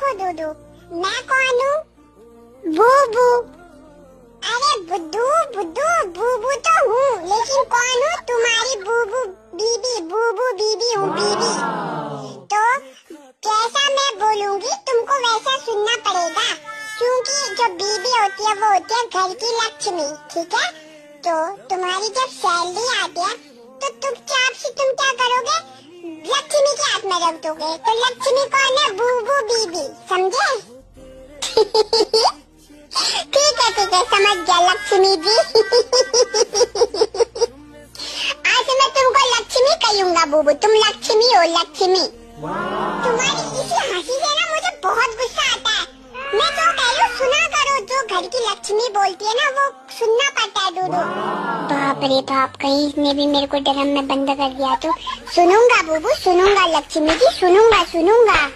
देखो दूधू, मैं कौन हूँ? बूबू। अरे बुद्धू बुद्धू, बूबू तो हूँ, लेकिन कौन हूँ? तुम्हारी बूबू बीबी हूँ, बीबी। तो जैसा मैं बोलूँगी तुमको वैसा सुनना पड़ेगा, क्योंकि जो बीबी होती है वो होती है घर की लक्ष्मी, ठीक है? तो तुम्हारी जब सैलरी आती है तो चुपचाप से तुम क्या करोगे? लक्ष्मी के हाथ में रख दोगे। तो लक्ष्मी कौन है? बूबू बीबी, समझे? ठीक है, समझ गया लक्ष्मी जी। आज मैं तुमको लक्ष्मी कहूँगा बूबू, तुम लक्ष्मी हो, लक्ष्मी। तुम्हारी इसी हंसी से ना मुझे बहुत गुस्सा आता है। मैं जो कह रही हूँ सुना करो, जो घर की लक्ष्मी बोलती है ना वो सुनना पड़ता है दूधू। बाप रे बाप, कहीं इसने भी मेरे को ड्रम में बंद कर दिया तो सुनूंगा बूबू, सुनूंगा लक्ष्मी जी, सुनूंगा।